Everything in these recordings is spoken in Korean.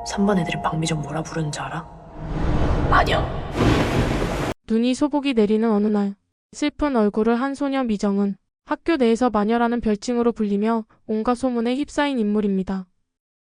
3반 애들이 박미정 뭐라 부르는지 알아? 마녀. 눈이 소복이 내리는 어느 날, 슬픈 얼굴을 한 소녀 미정은 학교 내에서 마녀라는 별칭으로 불리며 온갖 소문에 휩싸인 인물입니다.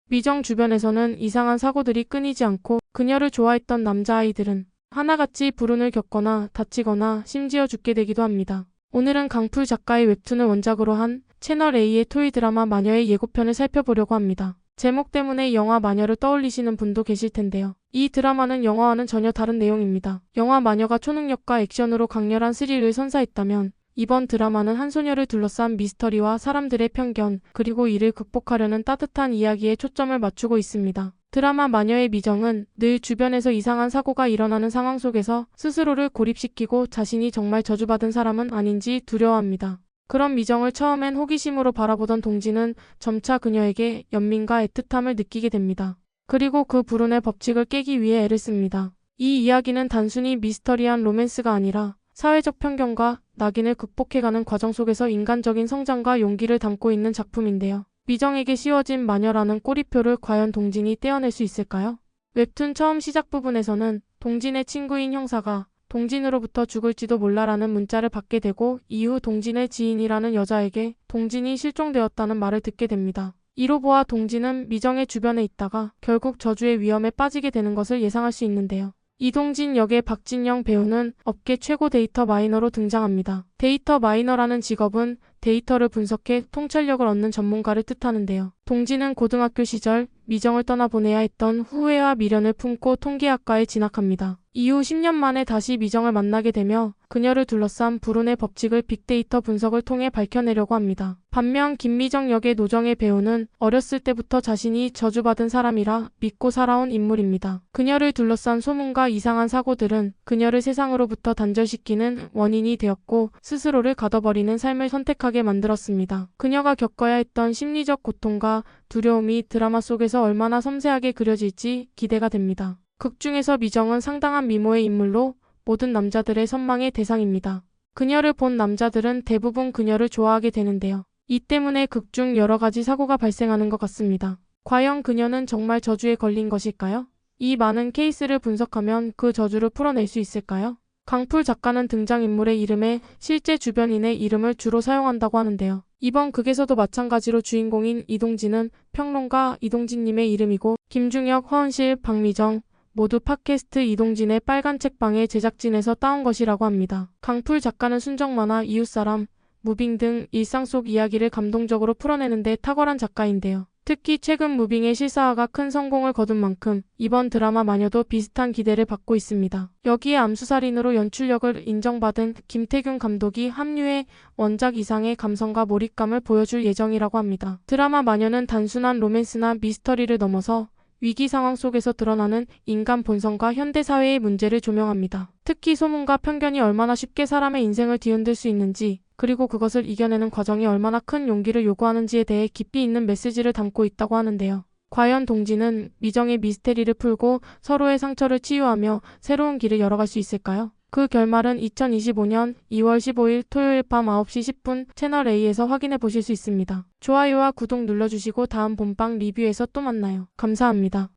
미정 주변에서는 이상한 사고들이 끊이지 않고 그녀를 좋아했던 남자아이들은 하나같이 불운을 겪거나 다치거나 심지어 죽게 되기도 합니다. 오늘은 강풀 작가의 웹툰을 원작으로 한 채널A의 토요 드라마 마녀의 예고편을 살펴보려고 합니다. 제목 때문에 영화 마녀를 떠올리시는 분도 계실 텐데요. 이 드라마는 영화와는 전혀 다른 내용입니다. 영화 마녀가 초능력과 액션으로 강렬한 스릴을 선사했다면 이번 드라마는 한 소녀를 둘러싼 미스터리와 사람들의 편견, 그리고 이를 극복하려는 따뜻한 이야기에 초점을 맞추고 있습니다. 드라마 마녀의 미정은 늘 주변에서 이상한 사고가 일어나는 상황 속에서 스스로를 고립시키고 자신이 정말 저주받은 사람은 아닌지 두려워합니다. 그런 미정을 처음엔 호기심으로 바라보던 동진은 점차 그녀에게 연민과 애틋함을 느끼게 됩니다. 그리고 그 불운의 법칙을 깨기 위해 애를 씁니다. 이 이야기는 단순히 미스터리한 로맨스가 아니라 사회적 편견과 낙인을 극복해가는 과정 속에서 인간적인 성장과 용기를 담고 있는 작품인데요. 미정에게 씌워진 마녀라는 꼬리표를 과연 동진이 떼어낼 수 있을까요? 웹툰 처음 시작 부분에서는 동진의 친구인 형사가 동진으로부터 죽을지도 몰라라는 문자를 받게 되고 이후 동진의 지인이라는 여자에게 동진이 실종되었다는 말을 듣게 됩니다. 이로 보아 동진은 미정의 주변에 있다가 결국 저주의 위험에 빠지게 되는 것을 예상할 수 있는데요. 이동진 역의 박진영 배우는 업계 최고 데이터 마이너로 등장합니다. 데이터 마이너라는 직업은 데이터를 분석해 통찰력을 얻는 전문가를 뜻하는데요. 동진은 고등학교 시절 미정을 떠나보내야 했던 후회와 미련을 품고 통계학과에 진학합니다. 이후 10년 만에 다시 미정을 만나게 되며 그녀를 둘러싼 불운의 법칙을 빅데이터 분석을 통해 밝혀내려고 합니다. 반면 김미정 역의 노정의 배우는 어렸을 때부터 자신이 저주받은 사람이라 믿고 살아온 인물입니다. 그녀를 둘러싼 소문과 이상한 사고들은 그녀를 세상으로부터 단절시키는 원인이 되었고 스스로를 가둬버리는 삶을 선택하게 만들었습니다. 그녀가 겪어야 했던 심리적 고통과 두려움이 드라마 속에서 얼마나 섬세하게 그려질지 기대가 됩니다. 극 중에서 미정은 상당한 미모의 인물로 모든 남자들의 선망의 대상입니다. 그녀를 본 남자들은 대부분 그녀를 좋아하게 되는데요. 이 때문에 극 중 여러 가지 사고가 발생하는 것 같습니다. 과연 그녀는 정말 저주에 걸린 것일까요? 이 많은 케이스를 분석하면 그 저주를 풀어낼 수 있을까요? 강풀 작가는 등장인물의 이름에 실제 주변인의 이름을 주로 사용한다고 하는데요. 이번 극에서도 마찬가지로 주인공인 이동진은 평론가 이동진님의 이름이고 김중혁, 허은실, 박미정 모두 팟캐스트 이동진의 빨간 책방의 제작진에서 따온 것이라고 합니다. 강풀 작가는 순정만화, 이웃사람, 무빙 등 일상 속 이야기를 감동적으로 풀어내는 데 탁월한 작가인데요. 특히 최근 무빙의 실사화가 큰 성공을 거둔 만큼 이번 드라마 마녀도 비슷한 기대를 받고 있습니다. 여기에 암수살인으로 연출력을 인정받은 김태균 감독이 합류해 원작 이상의 감성과 몰입감을 보여줄 예정이라고 합니다. 드라마 마녀는 단순한 로맨스나 미스터리를 넘어서 위기 상황 속에서 드러나는 인간 본성과 현대사회의 문제를 조명합니다. 특히 소문과 편견이 얼마나 쉽게 사람의 인생을 뒤흔들 수 있는지, 그리고 그것을 이겨내는 과정이 얼마나 큰 용기를 요구하는지에 대해 깊이 있는 메시지를 담고 있다고 하는데요. 과연 동진은 미정의 미스테리를 풀고 서로의 상처를 치유하며 새로운 길을 열어갈 수 있을까요? 그 결말은 2025년 2월 15일 토요일 밤 9시 10분 채널A에서 확인해 보실 수 있습니다. 좋아요와 구독 눌러주시고 다음 본방 리뷰에서 또 만나요. 감사합니다.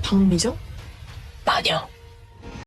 박미정? 마녀.